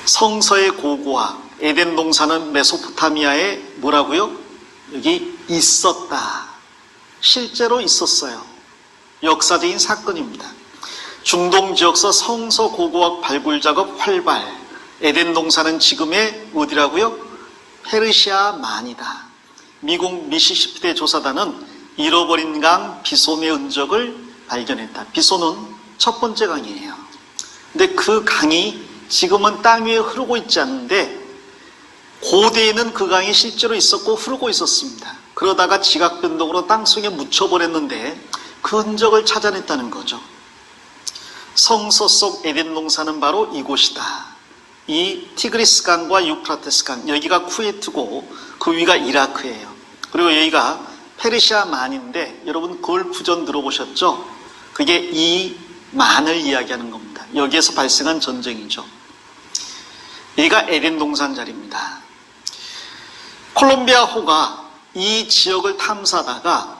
성서의 고고학, 에덴 동산은 메소포타미아에 뭐라고요? 여기 있었다. 실제로 있었어요. 역사적인 사건입니다. 중동 지역서 성서 고고학 발굴 작업 활발. 에덴 동산은 지금의 어디라고요? 페르시아만이다. 미국 미시시피대 조사단은 잃어버린 강 비손의 흔적을 발견했다. 비손은 첫 번째 강이에요. 근데 그 강이 지금은 땅 위에 흐르고 있지 않는데 고대에는 그 강이 실제로 있었고 흐르고 있었습니다. 그러다가 지각 변동으로 땅속에 묻혀버렸는데 그 흔적을 찾아냈다는 거죠. 성서 속 에덴 동산은 바로 이곳이다. 이 티그리스 강과 유프라테스 강, 여기가 쿠웨이트고 그 위가 이라크예요. 그리고 여기가 페르시아만인데 여러분 걸프전 들어보셨죠? 그게 이 만을 이야기하는 겁니다. 여기에서 발생한 전쟁이죠. 여기가 에덴 동산 자리입니다. 콜롬비아 호가 이 지역을 탐사하다가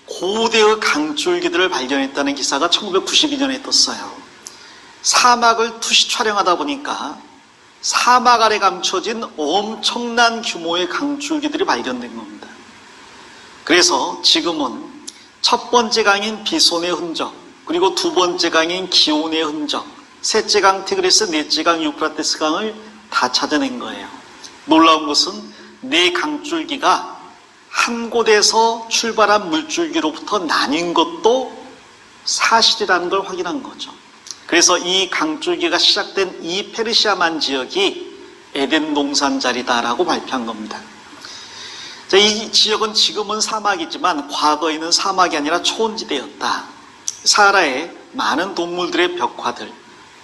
고대의 강줄기들을 발견했다는 기사가 1992년에 떴어요. 사막을 투시 촬영하다 보니까 사막 아래 감춰진 엄청난 규모의 강줄기들이 발견된 겁니다. 그래서 지금은 첫 번째 강인 비손의 흔적, 그리고 두 번째 강인 기온의 흔적, 셋째 강 티그리스, 넷째 강 유프라테스 강을 다 찾아낸 거예요. 놀라운 것은 네 강줄기가 한 곳에서 출발한 물줄기로부터 나뉜 것도 사실이라는 걸 확인한 거죠. 그래서 이 강줄기가 시작된 이 페르시아만 지역이 에덴 동산 자리다라고 발표한 겁니다. 자, 이 지역은 지금은 사막이지만 과거에는 사막이 아니라 초원지대였다. 사하라에 많은 동물들의 벽화들,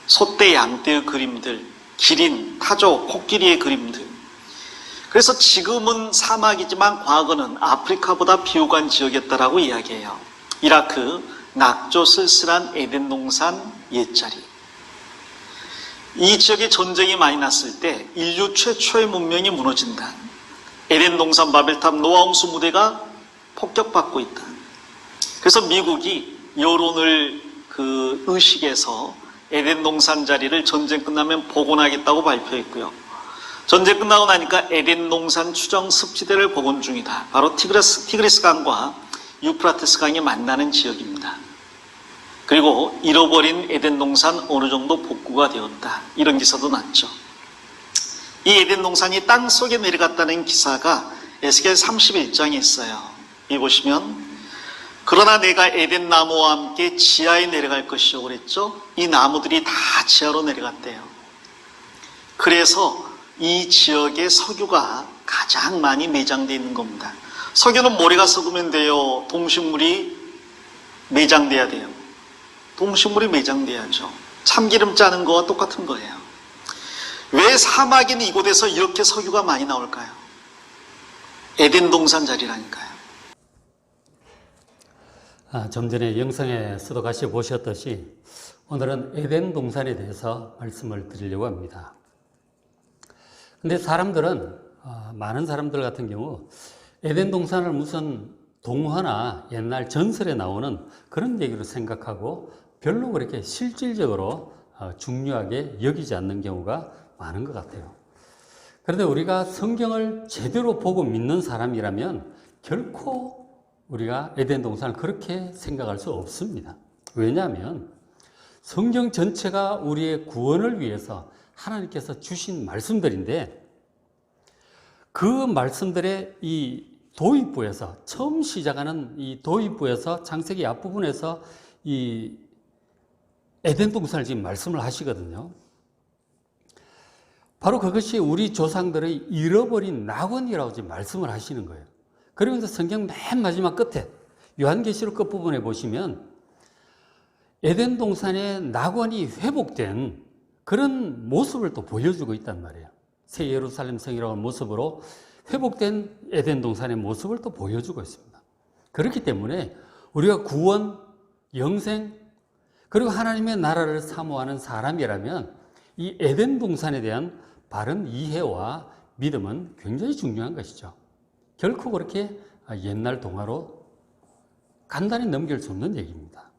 소떼, 양떼의 그림들, 기린, 타조, 코끼리의 그림들. 그래서 지금은 사막이지만 과거는 아프리카보다 비호감 지역이었다라고 이야기해요. 이라크, 낙조 쓸쓸한 에덴 동산 옛자리. 이 지역에 전쟁이 많이 났을 때 인류 최초의 문명이 무너진다. 에덴 동산 바벨탑 노아홍수 무대가 폭격받고 있다. 그래서 미국이 여론을 의식해서 에덴 동산 자리를 전쟁 끝나면 복원하겠다고 발표했고요. 전쟁 끝나고 나니까 에덴 동산 추정 습지대를 복원 중이다. 바로 티그리스 강과 유프라테스 강이 만나는 지역입니다. 그리고 잃어버린 에덴 동산 어느 정도 복구가 되었다. 이런 기사도 났죠. 이 에덴 동산이 땅속에 내려갔다는 기사가 에스겔 31장에 있어요. 여기 보시면 그러나 내가 에덴 나무와 함께 지하에 내려갈 것이요 그랬죠. 이 나무들이 다 지하로 내려갔대요. 그래서 이 지역에 석유가 가장 많이 매장되어 있는 겁니다. 석유는 모래가 썩으면 돼요? 동식물이 매장돼야 돼요? 동식물이 매장돼야죠. 참기름 짜는 거와 똑같은 거예요. 왜 사막인 이곳에서 이렇게 석유가 많이 나올까요? 에덴 동산 자리라니까요. 좀 전에 영상에서도 같이 보셨듯이 오늘은 에덴 동산에 대해서 말씀을 드리려고 합니다. 근데 사람들은, 많은 사람들 같은 경우 에덴 동산을 무슨 동화나 옛날 전설에 나오는 그런 얘기로 생각하고 별로 그렇게 실질적으로 중요하게 여기지 않는 경우가 많은 것 같아요. 그런데 우리가 성경을 제대로 보고 믿는 사람이라면 결코 우리가 에덴 동산을 그렇게 생각할 수 없습니다. 왜냐하면 성경 전체가 우리의 구원을 위해서 하나님께서 주신 말씀들인데 그 말씀들의 이 도입부에서 처음 시작하는 이 도입부에서 창세기 앞부분에서 이 에덴 동산을 지금 말씀을 하시거든요. 바로 그것이 우리 조상들의 잃어버린 낙원이라고 지금 말씀을 하시는 거예요. 그러면서 성경 맨 마지막 끝에 요한계시록 끝부분에 보시면 에덴 동산의 낙원이 회복된 그런 모습을 또 보여주고 있단 말이에요. 새 예루살렘 성이라는 모습으로 회복된 에덴 동산의 모습을 또 보여주고 있습니다. 그렇기 때문에 우리가 구원, 영생, 그리고 하나님의 나라를 사모하는 사람이라면 이 에덴 동산에 대한 바른 이해와 믿음은 굉장히 중요한 것이죠. 결코 그렇게 옛날 동화로 간단히 넘길 수 없는 얘기입니다.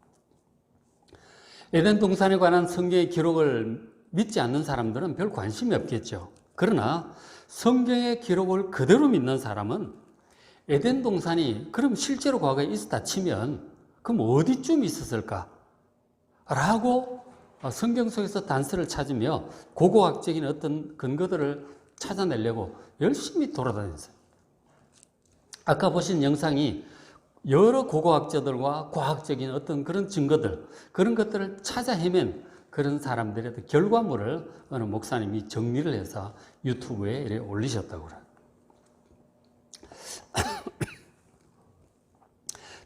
에덴 동산에 관한 성경의 기록을 믿지 않는 사람들은 별 관심이 없겠죠. 그러나 성경의 기록을 그대로 믿는 사람은 에덴 동산이 그럼 실제로 과거에 있었다 치면 그럼 어디쯤 있었을까? 라고 성경 속에서 단서를 찾으며 고고학적인 어떤 근거들을 찾아내려고 열심히 돌아다녔어요. 아까 보신 영상이 여러 고고학자들과 과학적인 어떤 그런 증거들, 그런 것들을 찾아 헤맨 그런 사람들의 어떤 결과물을 어느 목사님이 정리를 해서 유튜브에 이렇게 올리셨다고 그래요.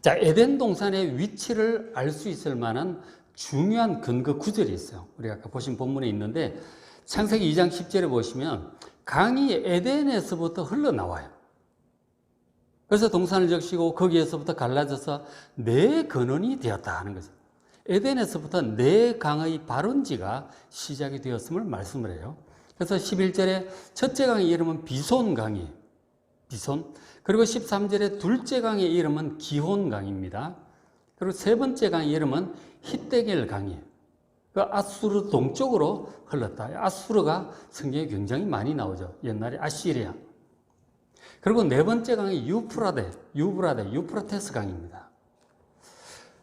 자, 에덴 동산의 위치를 알 수 있을 만한 중요한 근거 구절이 있어요. 우리가 아까 보신 본문에 있는데 창세기 2장 10절에 보시면 강이 에덴에서부터 흘러나와요. 그래서 동산을 적시고 거기에서부터 갈라져서 네 근원이 되었다 하는 거죠. 에덴에서부터 네 강의 발원지가 시작이 되었음을 말씀을 해요. 그래서 11절에 첫째 강의 이름은 비손강이에요. 비손. 그리고 13절에 둘째 강의 이름은 기혼강입니다. 그리고 세 번째 강의 이름은 히데겔 강이에요. 그 아수르 동쪽으로 흘렀다. 아수르가 성경에 굉장히 많이 나오죠. 옛날에 아시리아. 그리고 네 번째 강이 유프라테스 강입니다.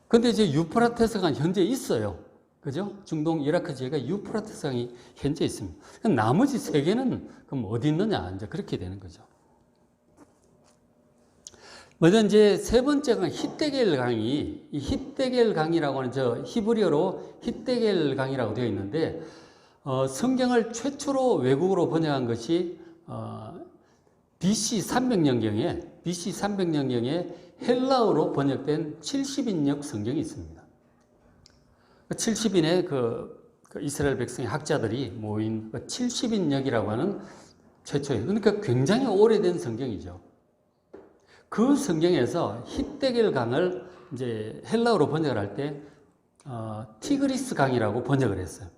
근데 이제 유프라테스 강 현재 있어요. 그죠? 중동 이라크 지역에 유프라테스 강이 현재 있습니다. 나머지 세 개는 그럼 어디 있느냐? 이제 그렇게 되는 거죠. 먼저 이제 세 번째 강 히데겔 강이 이 히데겔 강이라고 하는 저 히브리어로 히데겔 강이라고 되어 있는데 성경을 최초로 외국어로 번역한 것이 BC 300년경에 헬라어로 번역된 70인역 성경이 있습니다. 70인의 그 이스라엘 백성의 학자들이 모인 70인역이라고 하는 최초의, 그러니까 굉장히 오래된 성경이죠. 그 성경에서 히데겔 강을 이제 헬라어로 번역을 할 때 티그리스 강이라고 번역을 했어요.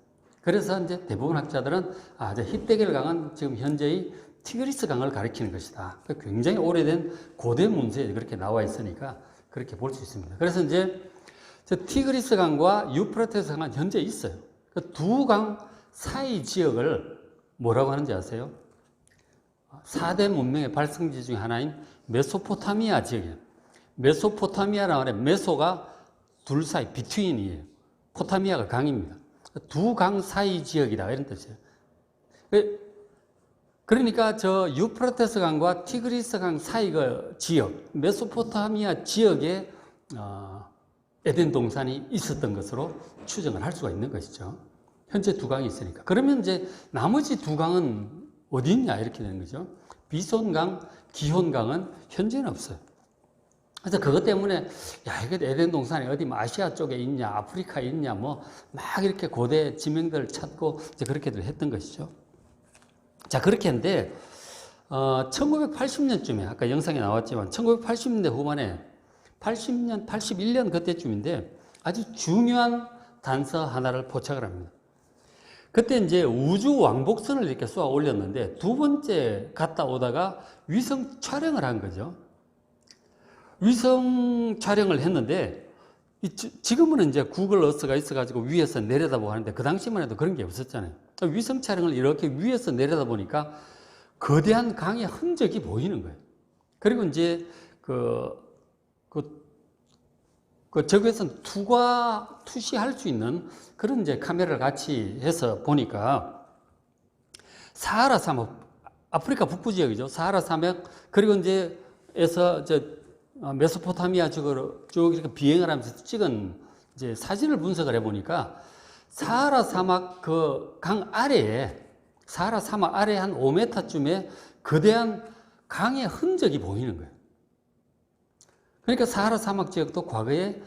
그래서 이제 대부분 학자들은 히데겔 강은 지금 현재의 티그리스 강을 가리키는 것이다. 굉장히 오래된 고대 문서에 그렇게 나와 있으니까 그렇게 볼 수 있습니다. 그래서 이제 저 티그리스 강과 유프라테스 강은 현재 있어요. 그 두 강 사이 지역을 뭐라고 하는지 아세요? 4대 문명의 발생지 중에 하나인 메소포타미아 지역이에요. 메소포타미아라고 하면 메소가 둘 사이, 비트윈이에요. 포타미아가 강입니다. 두 강 사이 지역이다 이런 뜻이에요. 그러니까 저 유프라테스 강과 티그리스 강 사이 그 지역, 메소포타미아 지역에 에덴 동산이 있었던 것으로 추정을 할 수가 있는 것이죠. 현재 두 강이 있으니까. 그러면 이제 나머지 두 강은 어디 있냐 이렇게 되는 거죠. 비손강, 기혼강은 현재는 없어요. 그래서 그것 때문에 이게 에덴 동산이 어디 아시아 쪽에 있냐, 아프리카에 있냐, 막 이렇게 고대 지명들을 찾고 이제 그렇게들 했던 것이죠. 자, 그렇게 했는데 1980년쯤에 아까 영상에 나왔지만 1980년대 후반에 80년, 81년 그때쯤인데 아주 중요한 단서 하나를 포착을 합니다. 그때 이제 우주 왕복선을 이렇게 쏘아 올렸는데 두 번째 갔다 오다가 위성 촬영을 한 거죠. 위성 촬영을 했는데 지금은 이제 구글 어스가 있어가지고 위에서 내려다보고 하는데 그 당시만 해도 그런 게 없었잖아요. 위성 촬영을 이렇게 위에서 내려다보니까 거대한 강의 흔적이 보이는 거예요. 그리고 이제 저기에서는 투시할 수 있는 그런 이제 카메라를 같이 해서 보니까 사하라 사막, 아프리카 북부 지역이죠. 사하라 사막, 그리고 이제 메소포타미아 쪽으로 쭉 이렇게 비행을 하면서 찍은 이제 사진을 분석을 해보니까 사하라 사막 그 강 아래에, 사하라 사막 아래 한 5m쯤에 거대한 강의 흔적이 보이는 거예요. 그러니까 사하라 사막 지역도 과거에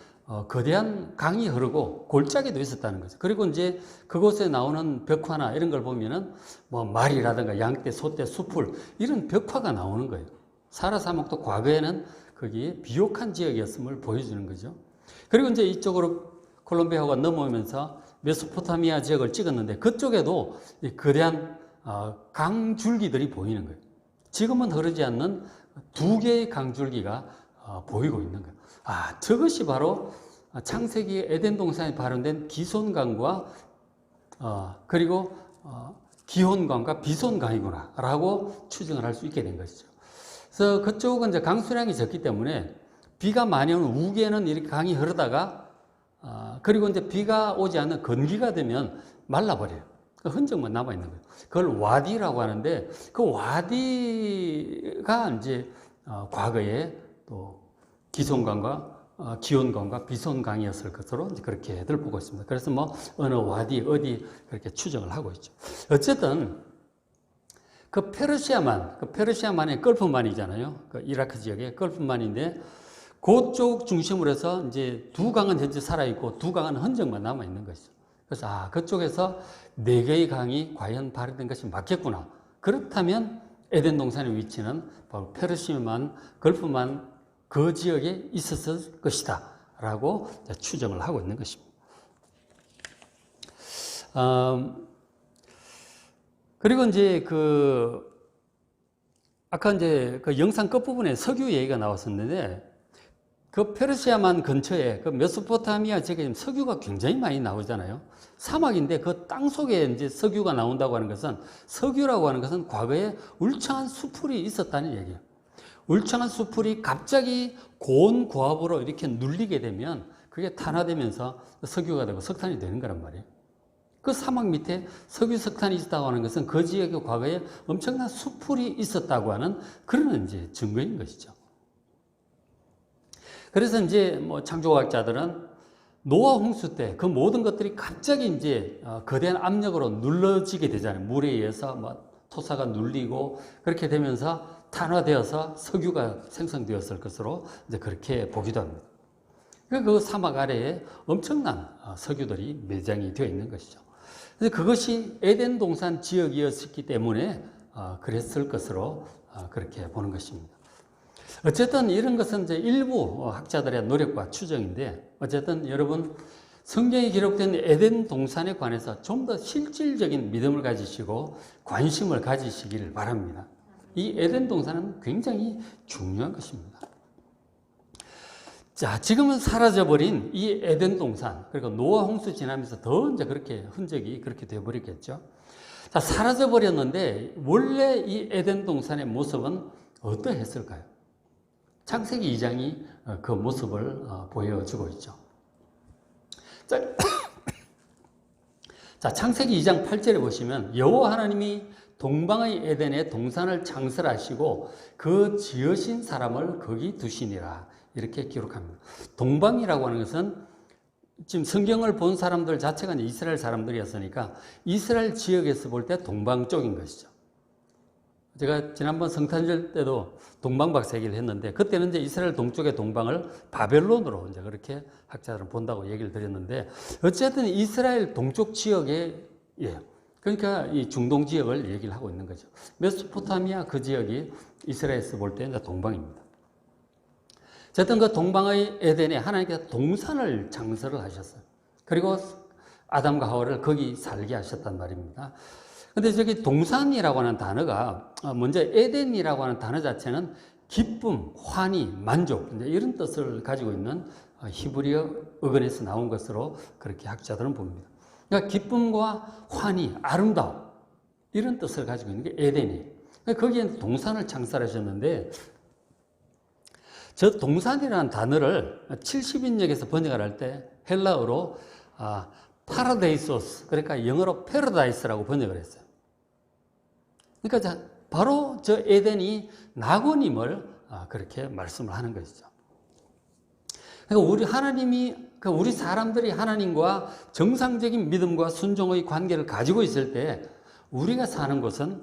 거대한 강이 흐르고 골짜기도 있었다는 거죠. 그리고 이제 그곳에 나오는 벽화나 이런 걸 보면은 뭐 말이라든가 양떼, 소떼, 수풀 이런 벽화가 나오는 거예요. 사하라 사막도 과거에는 거기에 비옥한 지역이었음을 보여주는 거죠. 그리고 이제 이쪽으로 콜롬비아호가 넘어오면서 메소포타미아 지역을 찍었는데 그쪽에도 거대한 강줄기들이 보이는 거예요. 지금은 흐르지 않는 두 개의 강줄기가 보이고 있는 거예요. 저것이 바로 창세기 에덴 동산에 발현된 기손강과 그리고 기혼강과 비손강이구나라고 추정을 할 수 있게 된 것이죠. 그래서 그쪽은 이제 강수량이 적기 때문에 비가 많이 오는 우기에는 이렇게 강이 흐르다가 그리고 이제 비가 오지 않는 건기가 되면 말라버려요. 그 흔적만 남아 있는 거예요. 그걸 와디라고 하는데 그 와디가 이제 과거에 또 기손강과 기온강과 비손강이었을 것으로 이제 그렇게들 보고 있습니다. 그래서 뭐 어느 와디 어디 그렇게 추정을 하고 있죠. 어쨌든 그 페르시아만의 걸프만이잖아요. 그 이라크 지역의 걸프만인데 그쪽 중심으로 해서 이제 두 강은 현재 살아있고 두 강은 흔적만 남아있는 것이죠. 그래서 그쪽에서 네 개의 강이 과연 발현된 것이 맞겠구나. 그렇다면 에덴 동산의 위치는 바로 페르시아만, 걸프만 그 지역에 있었을 것이다 라고 추정을 하고 있는 것입니다. 그리고 이제 아까 이제 그 영상 끝부분에 석유 얘기가 나왔었는데 그 페르시아만 근처에 그 메소포타미아 지역에 석유가 굉장히 많이 나오잖아요. 사막인데 그 땅 속에 이제 석유가 나온다고 하는 것은 석유라고 하는 것은 과거에 울창한 수풀이 있었다는 얘기예요. 울창한 수풀이 갑자기 고온 고압으로 이렇게 눌리게 되면 그게 탄화되면서 석유가 되고 석탄이 되는 거란 말이에요. 그 사막 밑에 석유 석탄이 있었다고 하는 것은 그 지역에 과거에 엄청난 수풀이 있었다고 하는 그런 이제 증거인 것이죠. 그래서 이제 뭐 창조과학자들은 노아 홍수 때 그 모든 것들이 갑자기 이제 거대한 압력으로 눌러지게 되잖아요. 물에 의해서 뭐 토사가 눌리고 그렇게 되면서 탄화되어서 석유가 생성되었을 것으로 이제 그렇게 보기도 합니다. 그 사막 아래에 엄청난 석유들이 매장이 되어 있는 것이죠. 그래서 그것이 에덴 동산 지역이었기 때문에 그랬을 것으로 그렇게 보는 것입니다. 어쨌든 이런 것은 이제 일부 학자들의 노력과 추정인데 어쨌든 여러분 성경에 기록된 에덴 동산에 관해서 좀 더 실질적인 믿음을 가지시고 관심을 가지시기를 바랍니다. 이 에덴 동산은 굉장히 중요한 것입니다. 자, 지금은 사라져버린 이 에덴 동산, 그리고 노아 홍수 지나면서 더 이제 그렇게 흔적이 그렇게 되어버리겠죠. 자, 사라져버렸는데 원래 이 에덴 동산의 모습은 어떠했을까요? 창세기 2장이 그 모습을 보여주고 있죠. 자, 창세기 2장 8절에 보시면 여호와 하나님이 동방의 에덴에 동산을 창설하시고 그 지으신 사람을 거기 두시니라 이렇게 기록합니다. 동방이라고 하는 것은 지금 성경을 본 사람들 자체가 이스라엘 사람들이었으니까 이스라엘 지역에서 볼 때 동방 쪽인 것이죠. 제가 지난번 성탄절 때도 동방박사 얘기를 했는데 그때는 이제 이스라엘 동쪽의 동방을 바벨론으로 이제 그렇게 학자들은 본다고 얘기를 드렸는데 어쨌든 이스라엘 동쪽 지역에 그러니까 이 중동 지역을 얘기를 하고 있는 거죠. 메소포타미아 그 지역이 이스라엘에서 볼 때 이제 동방입니다. 어쨌든 그 동방의 에덴에 하나님께서 동산을 창설을 하셨어요. 그리고 아담과 하와를 거기 살게 하셨단 말입니다. 근데 저기 동산이라고 하는 단어가 먼저 에덴이라고 하는 단어 자체는 기쁨, 환희, 만족 이런 뜻을 가지고 있는 히브리어 어근에서 나온 것으로 그렇게 학자들은 봅니다. 그러니까 기쁨과 환희, 아름다움 이런 뜻을 가지고 있는 게 에덴이에요. 거기에 동산을 창설하셨는데 저 동산이라는 단어를 70인역에서 번역을 할 때 헬라어로 파라데이소스 그러니까 영어로 패러다이스라고 번역을 했어요. 그러니까 바로 저 에덴이 낙원임을 그렇게 말씀을 하는 것이죠. 그러니까 우리 사람들이 하나님과 정상적인 믿음과 순종의 관계를 가지고 있을 때 우리가 사는 곳은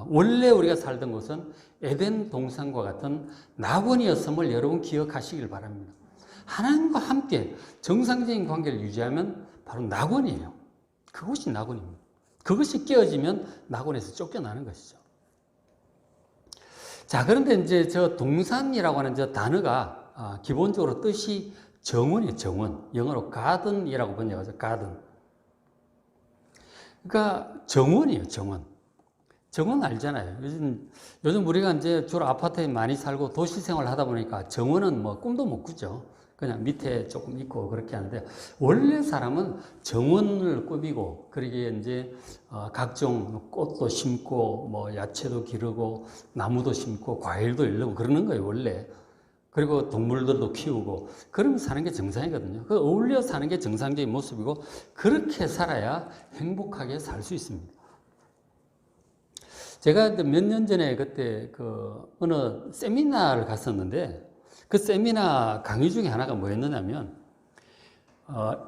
원래 우리가 살던 곳은 에덴 동산과 같은 낙원이었음을 여러분 기억하시길 바랍니다. 하나님과 함께 정상적인 관계를 유지하면 바로 낙원이에요. 그것이 낙원입니다. 그것이 깨어지면 낙원에서 쫓겨나는 것이죠. 자, 그런데 이제 저 동산이라고 하는 저 단어가 기본적으로 뜻이 정원이에요, 정원. 영어로 garden이라고 번역하죠, garden. 그러니까 정원이에요, 정원. 정원 알잖아요. 요즘 우리가 이제 주로 아파트에 많이 살고 도시 생활을 하다 보니까 정원은 뭐 꿈도 못 꾸죠. 그냥 밑에 조금 있고 그렇게 하는데, 원래 사람은 정원을 꾸미고, 그러기에 이제 각종 꽃도 심고, 뭐 야채도 기르고, 나무도 심고, 과일도 일르고 그러는 거예요, 원래. 그리고 동물들도 키우고, 그러면 사는 게 정상이거든요. 그 어울려 사는 게 정상적인 모습이고, 그렇게 살아야 행복하게 살 수 있습니다. 제가 몇 년 전에 그때 어느 세미나를 갔었는데, 그 세미나 강의 중에 하나가 뭐였느냐면,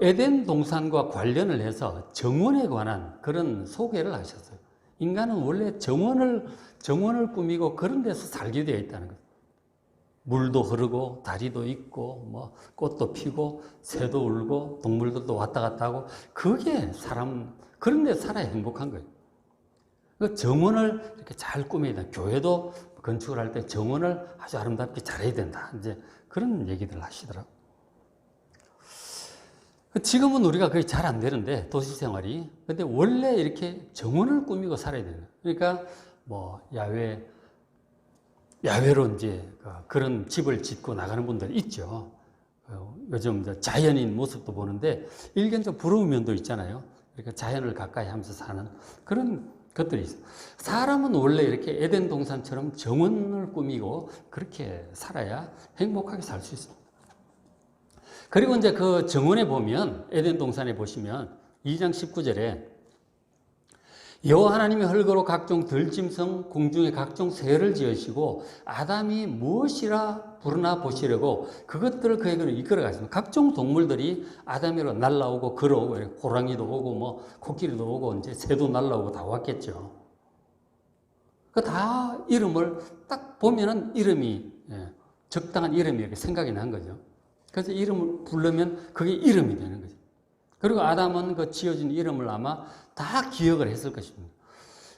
에덴 동산과 관련을 해서 정원에 관한 그런 소개를 하셨어요. 인간은 원래 정원을 꾸미고 그런 데서 살게 되어 있다는 거예요. 물도 흐르고, 다리도 있고, 뭐, 꽃도 피고, 새도 울고, 동물들도 왔다 갔다 하고, 그게 그런 데 살아야 행복한 거예요. 그 정원을 이렇게 잘 꾸며야 된다. 교회도 건축을 할 때 정원을 아주 아름답게 잘해야 된다. 이제 그런 얘기들을 하시더라고요. 지금은 우리가 그게 잘 안 되는데, 도시 생활이. 근데 원래 이렇게 정원을 꾸미고 살아야 되는 거예요. 그러니까 뭐, 야외로 이제 그런 집을 짓고 나가는 분들 있죠. 요즘 자연인 모습도 보는데, 일견적 부러운 면도 있잖아요. 그러니까 자연을 가까이 하면서 사는 그런 것들이 있어요. 사람은 원래 이렇게 에덴 동산처럼 정원을 꾸미고 그렇게 살아야 행복하게 살 수 있습니다. 그리고 이제 그 정원에 보면, 에덴 동산에 보시면 2장 19절에 여호와 하나님이 흙으로 각종 들짐승 공중의 각종 새를 지으시고 아담이 무엇이라 부르나 보시려고 그것들을 그에게로 이끌어 가십니다. 각종 동물들이 아담이로 날라오고 걸어오고, 호랑이도 오고 뭐 코끼리도 오고 이제 새도 날라오고 다 왔겠죠. 그 다 이름을 딱 보면은 이름이 적당한 이름이 이렇게 생각이 난 거죠. 그래서 이름을 부르면 그게 이름이 되는 거죠. 그리고 아담은 그 지어진 이름을 아마 다 기억을 했을 것입니다.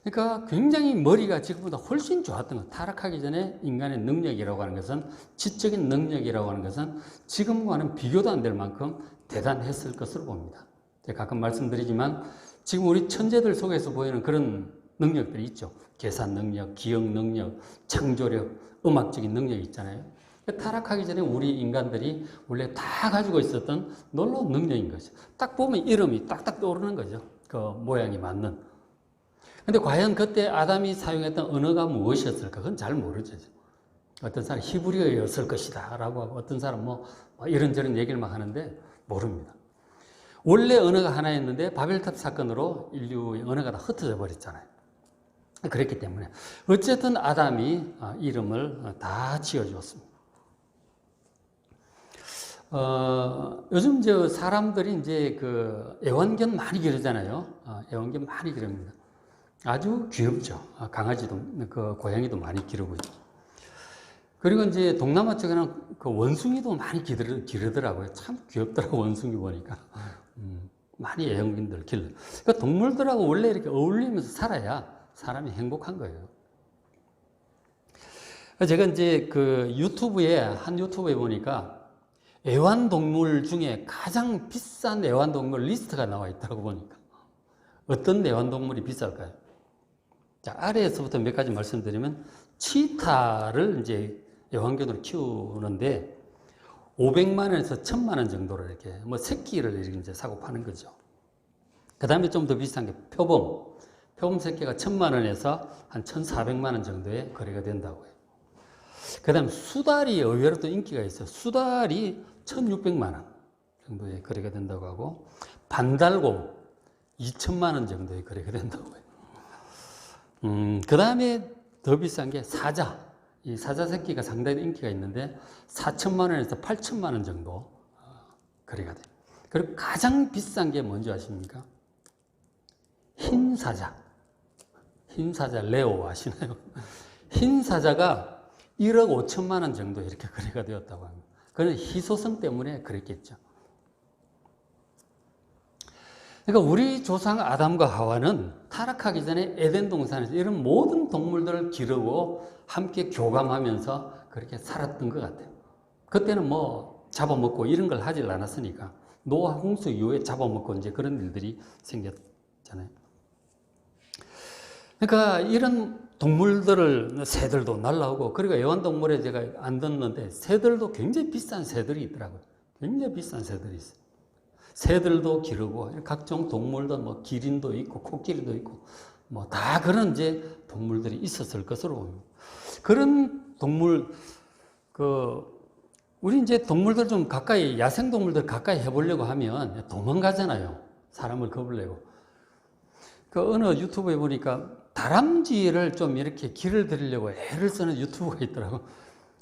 그러니까 굉장히 머리가 지금보다 훨씬 좋았던 것. 타락하기 전에 인간의 능력이라고 하는 것은, 지적인 능력이라고 하는 것은 지금과는 비교도 안 될 만큼 대단했을 것으로 봅니다. 제가 가끔 말씀드리지만 지금 우리 천재들 속에서 보이는 그런 능력들이 있죠. 계산 능력, 기억 능력, 창조력, 음악적인 능력이 있잖아요. 타락하기 전에 우리 인간들이 원래 다 가지고 있었던 놀라운 능력인 거죠. 딱 보면 이름이 딱딱 떠오르는 거죠. 그 모양이 맞는. 근데 과연 그때 아담이 사용했던 언어가 무엇이었을까? 그건 잘 모르죠. 어떤 사람 히브리어였을 것이다 라고 하고, 어떤 사람 뭐 이런저런 얘기를 막 하는데 모릅니다. 원래 언어가 하나였는데 바벨탑 사건으로 인류의 언어가 다 흩어져 버렸잖아요. 그랬기 때문에 어쨌든 아담이 이름을 다 지어주었습니다. 요즘 사람들이 이제 애완견 많이 기르잖아요. 애완견 많이 기릅니다. 아주 귀엽죠. 강아지도, 고양이도 많이 기르고 있죠. 그리고 이제 동남아 쪽에는 그 원숭이도 많이 기르더라고요. 참 귀엽더라고, 원숭이 보니까. 많이 애완견들 길러. 그러니까 동물들하고 원래 이렇게 어울리면서 살아야 사람이 행복한 거예요. 제가 이제 한 유튜브에 보니까 애완동물 중에 가장 비싼 애완동물 리스트가 나와 있다고 보니까 어떤 애완동물이 비쌀까요? 자, 아래에서부터 몇 가지 말씀드리면, 치타를 이제 애완견으로 키우는데 500만 원에서 1000만 원 정도로 이렇게 새끼를 이렇게 이제 사고 파는 거죠. 그 다음에 좀 더 비싼 게 표범 새끼가 1000만 원에서 한 1400만 원 정도에 거래가 된다고 해요. 그 다음에 수달이 의외로 또 인기가 있어요. 수달이 1600만 원 정도에 거래가 된다고 하고, 반달곰 2000만 원 정도에 거래가 된다고 해요. 그 다음에 더 비싼 게 사자. 이 사자 새끼가 상당히 인기가 있는데 4천만 원에서 8천만 원 정도 거래가 돼요. 그리고 가장 비싼 게 뭔지 아십니까? 흰 사자. 흰 사자 레오 아시나요? 흰 사자가 1억 5천만 원 정도 이렇게 거래가 되었다고 합니다. 그는 희소성 때문에 그랬겠죠. 그러니까 우리 조상 아담과 하와는 타락하기 전에 에덴 동산에서 이런 모든 동물들을 기르고 함께 교감하면서 그렇게 살았던 것 같아요. 그때는 잡아먹고 이런 걸 하질 않았으니까, 노아 홍수 이후에 잡아먹고 이제 그런 일들이 생겼잖아요. 그러니까 이런 동물들을, 새들도 날라오고, 그리고 애완동물에 제가 안 듣는데 새들도 굉장히 비싼 새들이 있더라고요. 굉장히 비싼 새들이 있어요. 새들도 기르고 각종 동물도 뭐 기린도 있고 코끼리도 있고 뭐 다 그런 이제 동물들이 있었을 것으로 봅니다. 그런 동물 우리 이제 동물들 좀 가까이 야생 동물들 가까이 해보려고 하면 도망가잖아요. 사람을 겁을 내고. 어느 유튜브에 보니까 다람쥐를 좀 이렇게 길을 들이려고 애를 쓰는 유튜브가 있더라고.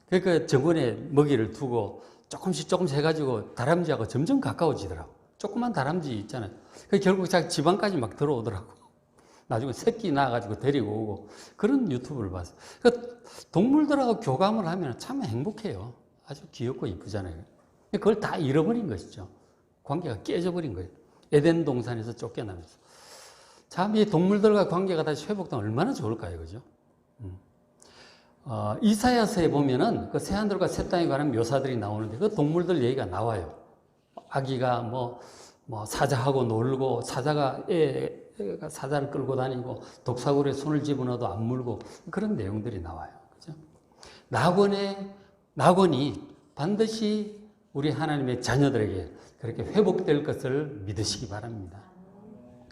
그러니까 정원에 먹이를 두고 조금씩 해가지고 다람쥐하고 점점 가까워지더라고. 조그만 다람쥐 있잖아요. 결국 자기 집안까지 막 들어오더라고. 나중에 새끼 낳아가지고 데리고 오고 그런 유튜브를 봤어요. 그러니까 동물들하고 교감을 하면 참 행복해요. 아주 귀엽고 이쁘잖아요. 그걸 다 잃어버린 것이죠. 관계가 깨져버린 거예요. 에덴 동산에서 쫓겨나면서. 참 이 동물들과 관계가 다시 회복되면 얼마나 좋을까요, 그죠? 이사야서에 보면은 그 새하늘과 새 땅에 관한 묘사들이 나오는데 그 동물들 얘기가 나와요. 아기가 뭐 사자하고 놀고 사자가 애가 사자를 끌고 다니고 독사굴에 손을 집어넣어도 안 물고 그런 내용들이 나와요. 그죠? 낙원이 반드시 우리 하나님의 자녀들에게 그렇게 회복될 것을 믿으시기 바랍니다.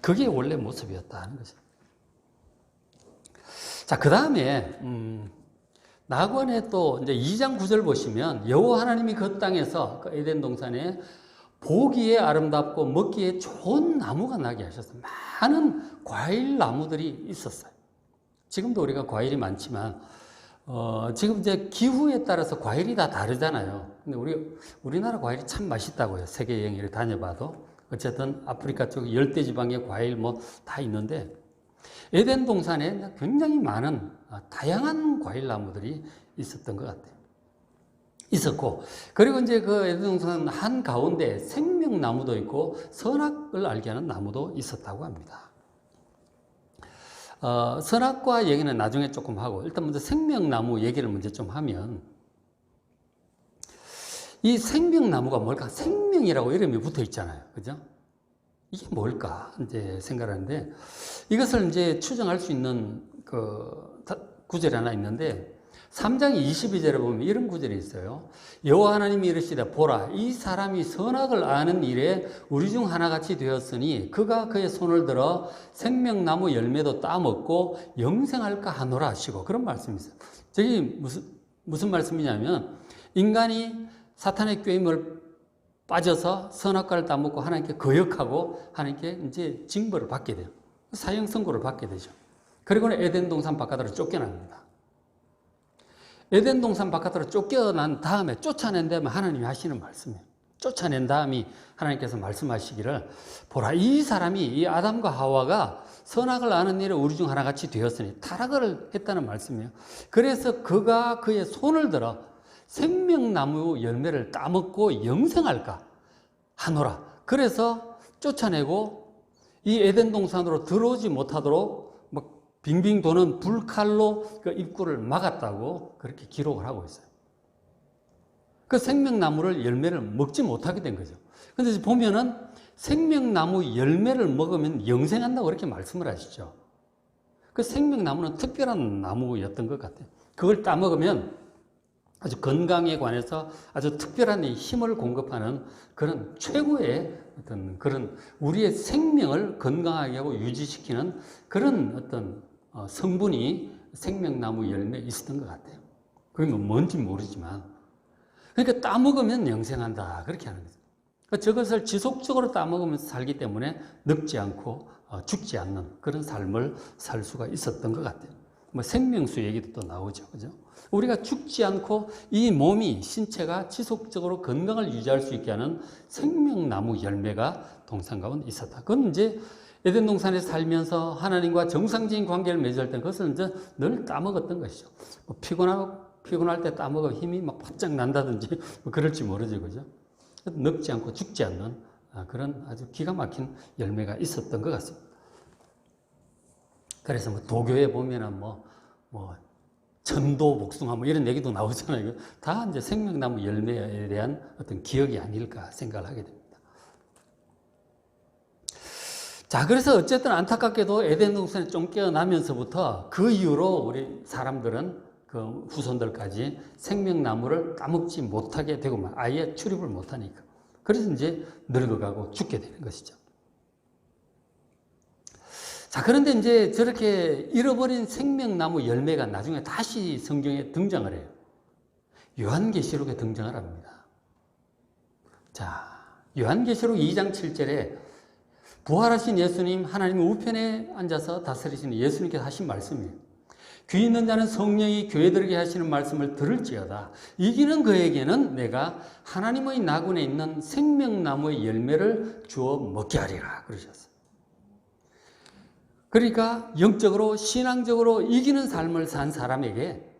그게 원래 모습이었다 하는 거죠. 자, 그 다음에 낙원에 또 이제 2장 9절 보시면 여호와 하나님이 그 땅에서 그 에덴 동산에 보기에 아름답고 먹기에 좋은 나무가 나게 하셨어요. 많은 과일 나무들이 있었어요. 지금도 우리가 과일이 많지만 지금 이제 기후에 따라서 과일이 다 다르잖아요. 근데 우리나라 과일이 참 맛있다고요. 세계 여행을 다녀봐도 어쨌든 아프리카 쪽 열대 지방의 과일 뭐 다 있는데 에덴 동산에 굉장히 많은 다양한 과일 나무들이 있었던 것 같아요. 있었고, 그리고 이제 그 에덴 동산 한 가운데 생명나무도 있고 선악을 알게 하는 나무도 있었다고 합니다. 선악과 얘기는 나중에 조금 하고, 일단 먼저 생명나무 얘기를 먼저 좀 하면, 이 생명나무가 뭘까? 생명이라고 이름이 붙어 있잖아요. 그죠? 이게 뭘까? 이제 생각하는데, 이것을 이제 추정할 수 있는 그 구절이 하나 있는데, 3장 22절에 보면 이런 구절이 있어요. 여호와 하나님이 이르시되 보라 이 사람이 선악을 아는 일에 우리 중 하나같이 되었으니 그가 그의 손을 들어 생명나무 열매도 따먹고 영생할까 하노라 하시고 그런 말씀이 있어요. 저기 무슨 말씀이냐면 인간이 사탄의 꾀임을 빠져서 선악과를 따먹고 하나님께 거역하고 하나님께 이제 징벌을 받게 돼요. 사형 선고를 받게 되죠. 그리고는 에덴 동산 바깥으로 쫓겨납니다. 에덴 동산 바깥으로 쫓겨난 다음에 쫓아낸 다음에 하나님이 하시는 말씀이에요. 쫓아낸 다음에 하나님께서 말씀하시기를 보라 이 사람이 이 아담과 하와가 선악을 아는 일에 우리 중 하나같이 되었으니 타락을 했다는 말씀이에요. 그래서 그가 그의 손을 들어 생명나무 열매를 따먹고 영생할까 하노라. 그래서 쫓아내고 이 에덴 동산으로 들어오지 못하도록 빙빙 도는 불칼로 그 입구를 막았다고 그렇게 기록을 하고 있어요. 그 생명나무를 열매를 먹지 못하게 된 거죠. 근데 보면은 생명나무 열매를 먹으면 영생한다고 그렇게 말씀을 하시죠. 그 생명나무는 특별한 나무였던 것 같아요. 그걸 따먹으면 아주 건강에 관해서 아주 특별한 힘을 공급하는 그런 최고의 어떤 그런 우리의 생명을 건강하게 하고 유지시키는 그런 어떤 성분이 생명나무 열매에 있었던 것 같아요. 그게 뭔지 모르지만. 그러니까 따먹으면 영생한다. 그렇게 하는 거죠. 그러니까 저것을 지속적으로 따먹으면서 살기 때문에 늙지 않고 죽지 않는 그런 삶을 살 수가 있었던 것 같아요. 생명수 얘기도 또 나오죠. 그죠? 우리가 죽지 않고 이 몸이, 신체가 지속적으로 건강을 유지할 수 있게 하는 생명나무 열매가 동산 가운데 있었다. 그건 이제 에덴 동산에 살면서 하나님과 정상적인 관계를 맺을 때 그것을 이제 늘 따먹었던 것이죠. 피곤할 때 따먹어 힘이 막 바짝 난다든지 그럴지 모르죠. 그죠? 늙지 않고 죽지 않는 그런 아주 기가 막힌 열매가 있었던 것 같습니다. 그래서 도교에 보면은 전도 복숭아 이런 얘기도 나오잖아요. 다 이제 생명나무 열매에 대한 어떤 기억이 아닐까 생각을 하게 됩니다. 자, 그래서 어쨌든 안타깝게도 에덴 동산에 쫓겨나면서부터 그 이후로 우리 사람들은 그 후손들까지 생명나무를 따먹지 못하게 되고 아예 출입을 못하니까. 그래서 이제 늙어가고 죽게 되는 것이죠. 자, 그런데 이제 저렇게 잃어버린 생명나무 열매가 나중에 다시 성경에 등장을 해요. 요한계시록에 등장을 합니다. 자, 요한계시록 2장 7절에 부활하신 예수님, 하나님 우편에 앉아서 다스리시는 예수님께서 하신 말씀이에요. 귀 있는 자는 성령이 교회들에게 하시는 말씀을 들을지어다. 이기는 그에게는 내가 하나님의 나군에 있는 생명나무의 열매를 주어 먹게 하리라 그러셨어요. 그러니까 영적으로 신앙적으로 이기는 삶을 산 사람에게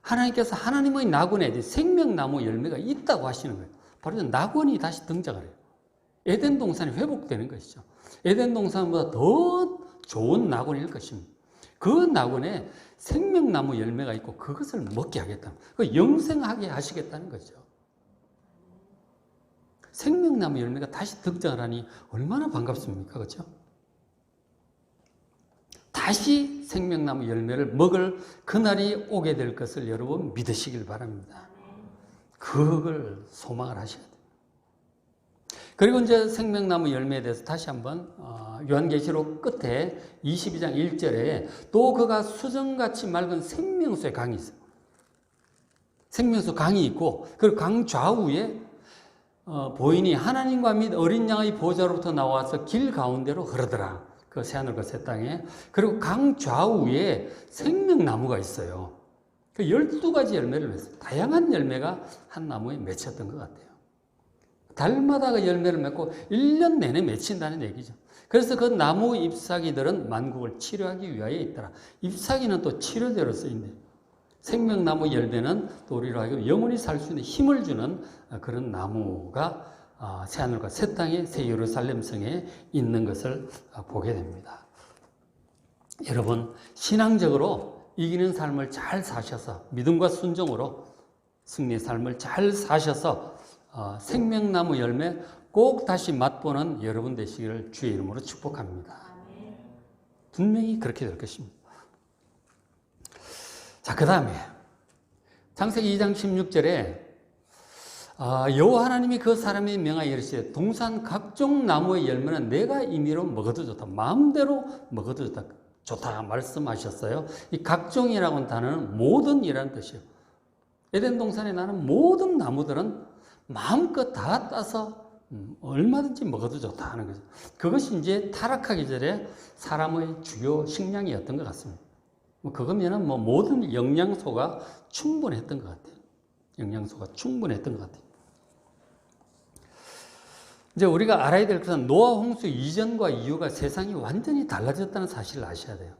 하나님께서 하나님의 나군에 생명나무 열매가 있다고 하시는 거예요. 바로 낙원이 다시 등장을 해요. 에덴 동산이 회복되는 것이죠. 에덴 동산보다 더 좋은 낙원일 것입니다. 그 낙원에 생명나무 열매가 있고 그것을 먹게 하겠다. 그 영생하게 하시겠다는 거죠. 생명나무 열매가 다시 등장을 하니 얼마나 반갑습니까? 그렇죠? 다시 생명나무 열매를 먹을 그날이 오게 될 것을 여러분 믿으시길 바랍니다. 그걸 소망을 하셔야 돼요. 그리고 이제 생명나무 열매에 대해서 다시 한번 요한계시록 끝에 22장 1절에 또 그가 수정같이 맑은 생명수의 강이 있어요. 생명수 강이 있고 그 강 좌우에 보이니 하나님과 및 어린 양의 보좌로부터 나와서 길 가운데로 흐르더라. 그 새하늘과 새 땅에. 그리고 강 좌우에 생명나무가 있어요. 그 12가지 열매를 맺어요. 다양한 열매가 한 나무에 맺혔던 것 같아요. 달마다 그 열매를 맺고 1년 내내 맺힌다는 얘기죠. 그래서 그 나무 잎사귀들은 만국을 치료하기 위하여 있더라. 잎사귀는 또 치료제로 쓰인대요. 생명나무 열매는 또 우리로 하여금 영원히 살 수 있는 힘을 주는 그런 나무가 새하늘과 새 땅에 새 예루살렘 성에 있는 것을 보게 됩니다. 여러분, 신앙적으로 이기는 삶을 잘 사셔서 믿음과 순종으로 승리의 삶을 잘 사셔서 생명나무 열매 꼭 다시 맛보는 여러분 되시기를 주의 이름으로 축복합니다. 분명히 그렇게 될 것입니다. 자, 그 다음에 창세기 2장 16절에 여호와 하나님이 그 사람에 명하여 이르시되 동산 각종 나무의 열매는 내가 임의로 먹어도 좋다. 마음대로 먹어도 좋다 말씀하셨어요. 이 각종이라는 단어는 모든이라는 뜻이에요. 에덴 동산에 나는 모든 나무들은 마음껏 다 따서 얼마든지 먹어도 좋다 하는 거죠. 그것이 이제 타락하기 전에 사람의 주요 식량이었던 것 같습니다. 그거면은 모든 영양소가 충분했던 것 같아요. 영양소가 충분했던 것 같아요. 이제 우리가 알아야 될 것은 노아 홍수 이전과 이후가 세상이 완전히 달라졌다는 사실을 아셔야 돼요.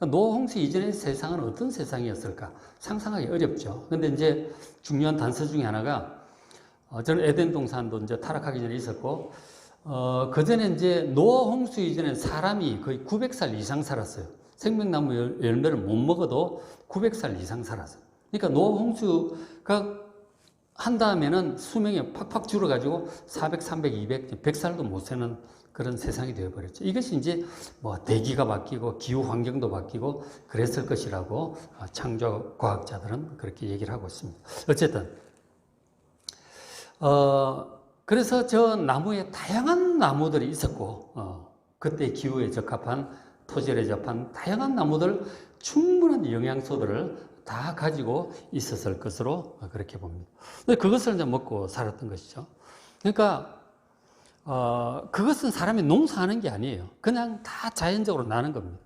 노아 홍수 이전의 세상은 어떤 세상이었을까? 상상하기 어렵죠. 근데 이제 중요한 단서 중에 하나가 저는 에덴 동산도 이제 타락하기 전에 있었고, 그 전에 이제 노아 홍수 이전에 사람이 거의 900살 이상 살았어요. 생명나무 열매를 못 먹어도 900살 이상 살았어요. 그러니까 노아 홍수가 한 다음에는 수명이 팍팍 줄어가지고 400, 300, 200, 100살도 못 사는 그런 세상이 되어버렸죠. 이것이 이제 대기가 바뀌고 기후 환경도 바뀌고 그랬을 것이라고 창조 과학자들은 그렇게 얘기를 하고 있습니다. 어쨌든 그래서 저 나무에 다양한 나무들이 있었고 그때 기후에 적합한 토질에 적합한 다양한 나무들 충분한 영양소들을 다 가지고 있었을 것으로 그렇게 봅니다. 그것을 이제 먹고 살았던 것이죠. 그러니까 그것은 사람이 농사하는 게 아니에요. 그냥 다 자연적으로 나는 겁니다.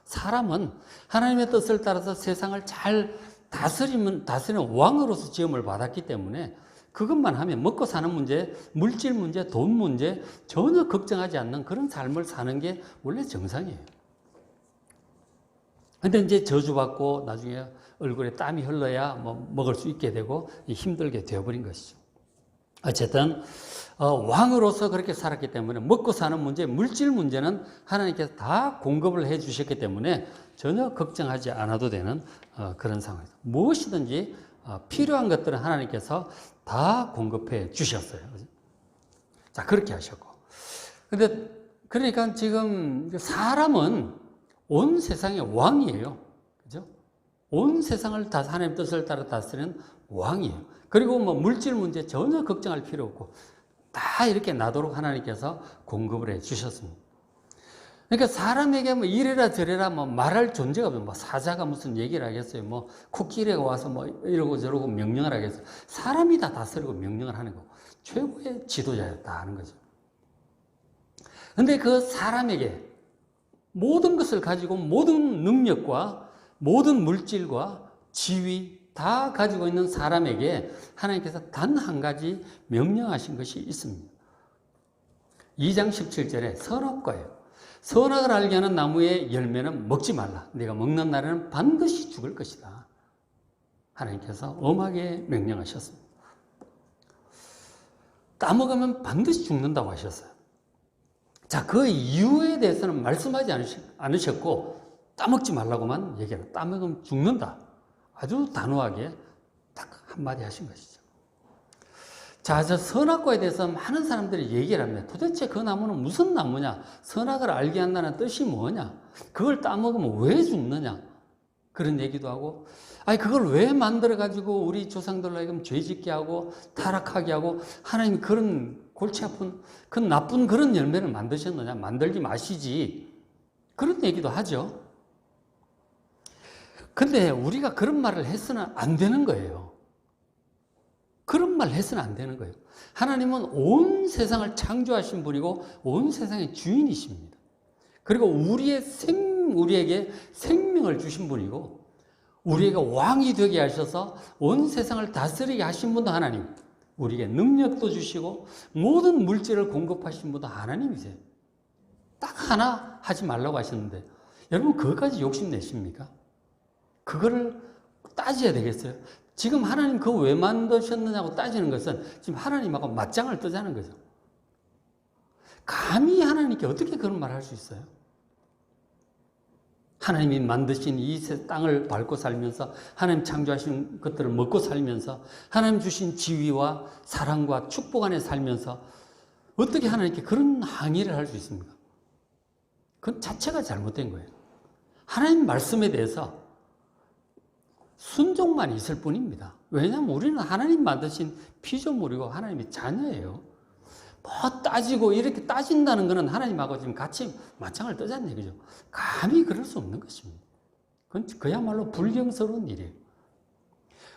사람은 하나님의 뜻을 따라서 세상을 잘 다스리는 왕으로서 지음을 받았기 때문에 그것만 하면 먹고 사는 문제, 물질 문제, 돈 문제 전혀 걱정하지 않는 그런 삶을 사는 게 원래 정상이에요. 근데 이제 저주받고 나중에 얼굴에 땀이 흘러야 먹을 수 있게 되고 힘들게 되어버린 것이죠. 어쨌든 왕으로서 그렇게 살았기 때문에 먹고 사는 문제, 물질 문제는 하나님께서 다 공급을 해 주셨기 때문에 전혀 걱정하지 않아도 되는 그런 상황입니다. 무엇이든지 필요한 것들은 하나님께서 다 공급해 주셨어요. 자, 그렇게 하셨고. 근데 그러니까 지금 사람은 온 세상의 왕이에요. 그죠? 온 세상을 다 하나님의 뜻을 따라 다스리는 왕이에요. 그리고 뭐 물질 문제 전혀 걱정할 필요 없고 다 이렇게 나도록 하나님께서 공급을 해 주셨습니다. 그러니까 사람에게 뭐 이래라 저래라 뭐 말할 존재가 없어요. 뭐 사자가 무슨 얘기를 하겠어요. 뭐 코끼리가 와서 뭐 이러고 저러고 명령을 하겠어요. 사람이 다 다스리고 명령을 하는 거고 최고의 지도자였다 하는 거죠. 근데 그 사람에게 모든 것을 가지고 모든 능력과 모든 물질과 지위 다 가지고 있는 사람에게 하나님께서 단 한 가지 명령하신 것이 있습니다. 2장 17절에 선악과예요. 선악을 알게 하는 나무의 열매는 먹지 말라. 네가 먹는 날에는 반드시 죽을 것이다. 하나님께서 엄하게 명령하셨습니다. 따먹으면 반드시 죽는다고 하셨어요. 자, 그 이유에 대해서는 말씀하지 않으셨고 따먹지 말라고만 얘기해요. 따먹으면 죽는다. 아주 단호하게 딱 한마디 하신 것이죠. 자, 저 선악과에 대해서 많은 사람들이 얘기를 합니다. 도대체 그 나무는 무슨 나무냐? 선악을 알게 한다는 뜻이 뭐냐? 그걸 따먹으면 왜 죽느냐? 그런 얘기도 하고, 아니, 그걸 왜 만들어가지고 우리 조상들로 하여금 죄 짓게 하고 타락하게 하고 하나님 그런 골치 아픈, 그 나쁜 그런 열매를 만드셨느냐? 만들지 마시지. 그런 얘기도 하죠. 근데 우리가 그런 말을 해서는 안 되는 거예요. 그런 말 해서는 안 되는 거예요. 하나님은 온 세상을 창조하신 분이고 온 세상의 주인이십니다. 그리고 우리에게 생명을 주신 분이고 우리에게 왕이 되게 하셔서 온 세상을 다스리게 하신 분도 하나님, 우리에게 능력도 주시고 모든 물질을 공급하신 분도 하나님이세요. 딱 하나 하지 말라고 하셨는데 여러분 그것까지 욕심내십니까? 그거를 따져야 되겠어요? 지금 하나님 그거 왜 만드셨느냐고 따지는 것은 지금 하나님하고 맞짱을 뜨자는 거죠. 감히 하나님께 어떻게 그런 말을 할 수 있어요? 하나님이 만드신 이 땅을 밟고 살면서 하나님 창조하신 것들을 먹고 살면서 하나님 주신 지위와 사랑과 축복 안에 살면서 어떻게 하나님께 그런 항의를 할 수 있습니까? 그건 자체가 잘못된 거예요. 하나님 말씀에 대해서 순종만 있을 뿐입니다. 왜냐하면 우리는 하나님 만드신 피조물이고 하나님의 자녀예요. 뭐 따지고 이렇게 따진다는 것은 하나님하고 지금 같이 맞짱을 뜨자는 얘기죠. 감히 그럴 수 없는 것입니다. 그건 그야말로 불경스러운 일이에요.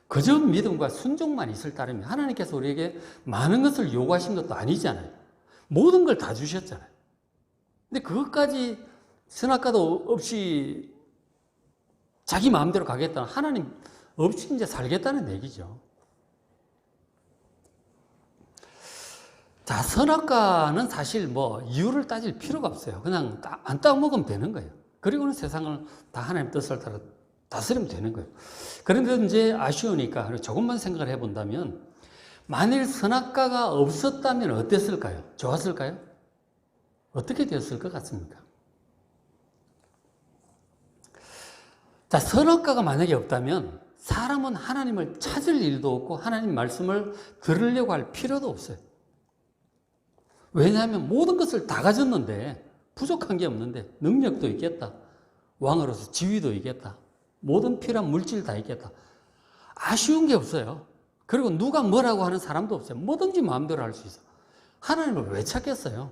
그저 믿음과 순종만 있을 따르면 하나님께서 우리에게 많은 것을 요구하신 것도 아니잖아요. 모든 걸 다 주셨잖아요. 근데 그것까지 선악과도 없이 자기 마음대로 가겠다는 하나님 없이 이제 살겠다는 얘기죠. 자, 선악과는 사실 뭐 이유를 따질 필요가 없어요. 그냥 안 따먹으면 되는 거예요. 그리고는 세상을 다 하나님 뜻을 따라 다스리면 되는 거예요. 그런데 이제 아쉬우니까 조금만 생각을 해본다면 만일 선악과가 없었다면 어땠을까요? 좋았을까요? 어떻게 되었을 것 같습니까? 자, 선악과가 만약에 없다면 사람은 하나님을 찾을 일도 없고 하나님 말씀을 들으려고 할 필요도 없어요. 왜냐하면 모든 것을 다 가졌는데 부족한 게 없는데 능력도 있겠다. 왕으로서 지위도 있겠다. 모든 필요한 물질 다 있겠다. 아쉬운 게 없어요. 그리고 누가 뭐라고 하는 사람도 없어요. 뭐든지 마음대로 할 수 있어. 하나님을 왜 찾겠어요?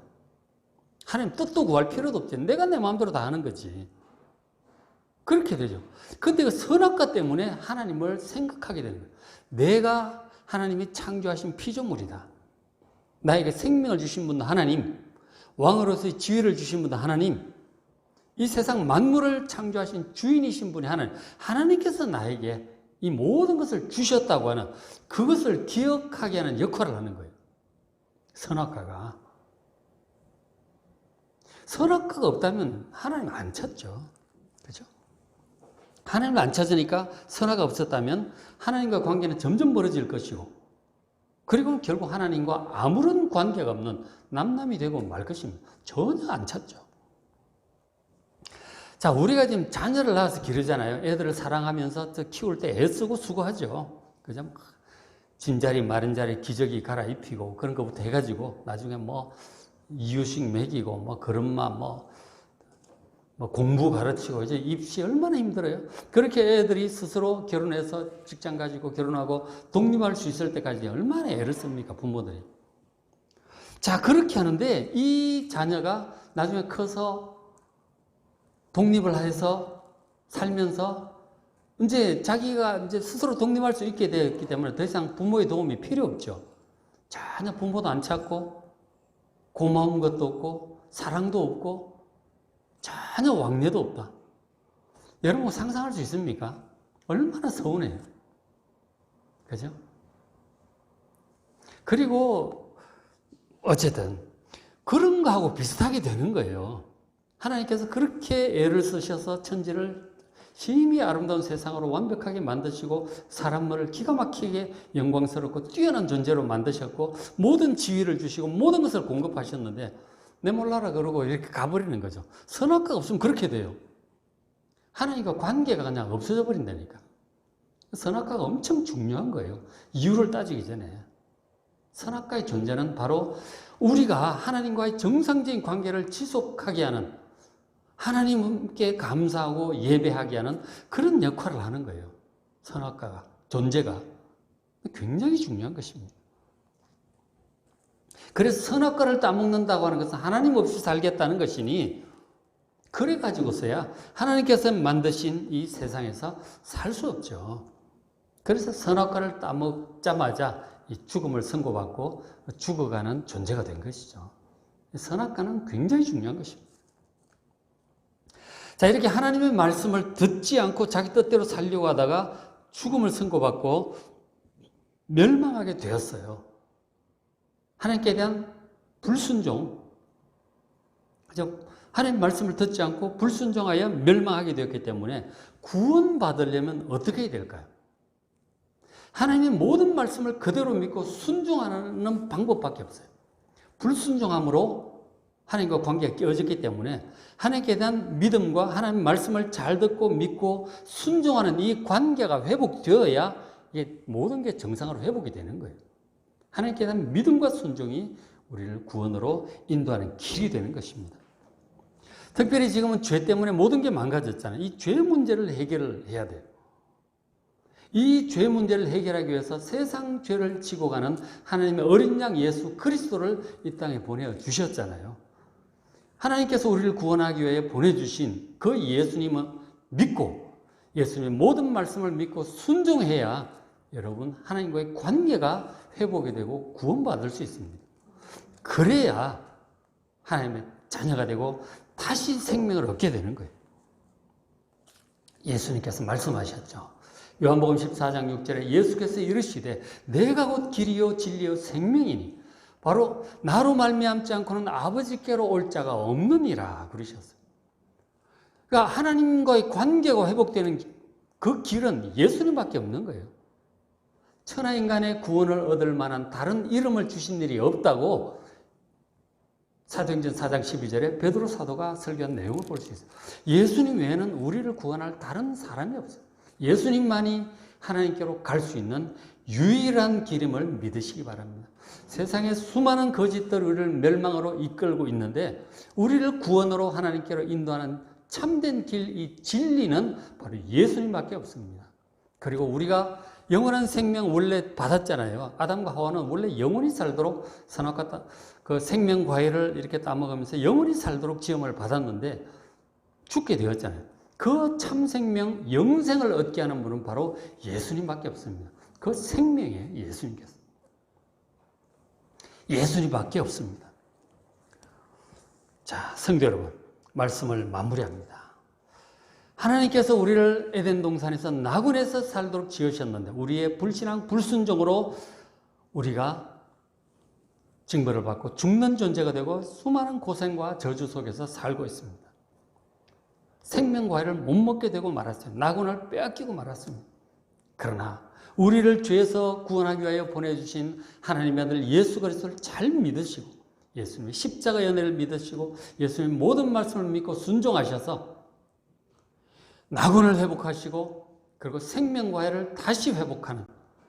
하나님 뜻도 구할 필요도 없지. 내가 내 마음대로 다 하는 거지. 그렇게 되죠. 근데 그 선악과 때문에 하나님을 생각하게 되는 거예요. 내가 하나님이 창조하신 피조물이다. 나에게 생명을 주신 분도 하나님, 왕으로서의 지위를 주신 분도 하나님, 이 세상 만물을 창조하신 주인이신 분이 하나님, 하나님께서 나에게 이 모든 것을 주셨다고 하는 그것을 기억하게 하는 역할을 하는 거예요. 선악과가. 선악과가 없다면 하나님 안 찾죠. 그렇죠? 하나님을 안 찾으니까 선악과가 없었다면 하나님과 관계는 점점 멀어질 것이고 그리고 결국 하나님과 아무런 관계가 없는 남남이 되고 말 것입니다. 전혀 안 찾죠. 자, 우리가 지금 자녀를 낳아서 기르잖아요. 애들을 사랑하면서 키울 때 애쓰고 수고하죠. 그죠? 진자리 마른 자리 기저귀 갈아입히고 그런 것부터 해가지고 나중에 뭐 이유식 먹이고 뭐 그런마 뭐 뭐 공부 가르치고 이제 입시 얼마나 힘들어요. 그렇게 애들이 스스로 결혼해서 직장 가지고 결혼하고 독립할 수 있을 때까지 얼마나 애를 씁니까, 부모들이. 자, 그렇게 하는데 이 자녀가 나중에 커서 독립을 해서 살면서 이제 자기가 이제 스스로 독립할 수 있게 되었기 때문에 더 이상 부모의 도움이 필요 없죠. 전혀 부모도 안 찾고 고마운 것도 없고 사랑도 없고 전혀 왕래도 없다. 여러분 상상할 수 있습니까? 얼마나 서운해요. 그죠? 그리고 어쨌든 그런 거하고 비슷하게 되는 거예요. 하나님께서 그렇게 애를 쓰셔서 천지를 심히 아름다운 세상으로 완벽하게 만드시고 사람을 기가 막히게 영광스럽고 뛰어난 존재로 만드셨고 모든 지위를 주시고 모든 것을 공급하셨는데 내 몰라라 그러고 이렇게 가버리는 거죠. 선악과가 없으면 그렇게 돼요. 하나님과 관계가 그냥 없어져 버린다니까. 선악과가 엄청 중요한 거예요. 이유를 따지기 전에. 선악과의 존재는 바로 우리가 하나님과의 정상적인 관계를 지속하게 하는, 하나님께 감사하고 예배하게 하는 그런 역할을 하는 거예요. 선악과가, 존재가. 굉장히 중요한 것입니다. 그래서 선악과를 따먹는다고 하는 것은 하나님 없이 살겠다는 것이니, 그래가지고서야 하나님께서 만드신 이 세상에서 살 수 없죠. 그래서 선악과를 따먹자마자 이 죽음을 선고받고 죽어가는 존재가 된 것이죠. 선악과는 굉장히 중요한 것입니다. 자, 이렇게 하나님의 말씀을 듣지 않고 자기 뜻대로 살려고 하다가 죽음을 선고받고 멸망하게 되었어요. 하나님께 대한 불순종. 그죠? 하나님 말씀을 듣지 않고 불순종하여 멸망하게 되었기 때문에 구원받으려면 어떻게 해야 될까요? 하나님의 모든 말씀을 그대로 믿고 순종하는 방법밖에 없어요. 불순종함으로 하나님과 관계가 깨어졌기 때문에 하나님께 대한 믿음과 하나님 말씀을 잘 듣고 믿고 순종하는 이 관계가 회복되어야 이게 모든 게 정상으로 회복이 되는 거예요. 하나님께 대한 믿음과 순종이 우리를 구원으로 인도하는 길이 되는 것입니다. 특별히 지금은 죄 때문에 모든 게 망가졌잖아요. 이 죄 문제를 해결을 해야 돼요. 이 죄 문제를 해결하기 위해서 세상 죄를 지고 가는 하나님의 어린 양 예수 그리스도를 이 땅에 보내주셨잖아요. 하나님께서 우리를 구원하기 위해 보내주신 그 예수님을 믿고 예수님의 모든 말씀을 믿고 순종해야 여러분 하나님과의 관계가 회복이 되고 구원받을 수 있습니다. 그래야 하나님의 자녀가 되고 다시 생명을 얻게 되는 거예요. 예수님께서 말씀하셨죠. 요한복음 14장 6절에 예수께서 이르시되 내가 곧 길이요 진리요 생명이니 바로 나로 말미암지 않고는 아버지께로 올 자가 없느니라 그러셨어요. 그러니까 하나님과의 관계가 회복되는 그 길은 예수님밖에 없는 거예요. 천하 인간의 구원을 얻을 만한 다른 이름을 주신 일이 없다고 사도행전 4장 12절에 베드로 사도가 설교한 내용을 볼 수 있어요. 예수님 외에는 우리를 구원할 다른 사람이 없어요. 예수님만이 하나님께로 갈 수 있는 유일한 길임을 믿으시기 바랍니다. 세상에 수많은 거짓들 우리를 멸망으로 이끌고 있는데 우리를 구원으로 하나님께로 인도하는 참된 길, 이 진리는 바로 예수님밖에 없습니다. 그리고 우리가 영원한 생명 원래 받았잖아요. 아담과 하와는 원래 영원히 살도록 선악과 그 생명 과일을 이렇게 따먹으면서 영원히 살도록 지음을 받았는데 죽게 되었잖아요. 그 참 생명, 영생을 얻게 하는 분은 바로 예수님밖에 없습니다. 그 생명이에요, 예수님께서. 예수님밖에 없습니다. 자, 성도 여러분, 말씀을 마무리합니다. 하나님께서 우리를 에덴 동산에서 낙원에서 살도록 지으셨는데 우리의 불신앙, 불순종으로 우리가 징벌을 받고 죽는 존재가 되고 수많은 고생과 저주 속에서 살고 있습니다. 생명과일을 못 먹게 되고 말았어요. 낙원을 빼앗기고 말았습니다. 그러나 우리를 죄에서 구원하기 위하여 보내주신 하나님의 아들 예수 그리스도를 잘 믿으시고 예수님의 십자가 연애를 믿으시고 예수님의 모든 말씀을 믿고 순종하셔서 낙원을 회복하시고 그리고 생명과일을 다시 회복하는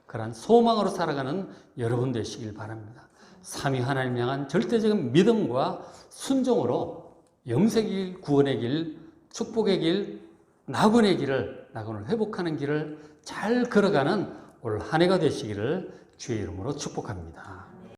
그러한 소망으로 살아가는 여러분 되시길 바랍니다. 삼위 하나님 향한 절대적인 믿음과 순종으로 영생의 길, 구원의 길 축복의 길, 낙원의 길을, 낙원을 회복하는 길을 잘 걸어가는 올 한 해가 되시기를 주의 이름으로 축복합니다.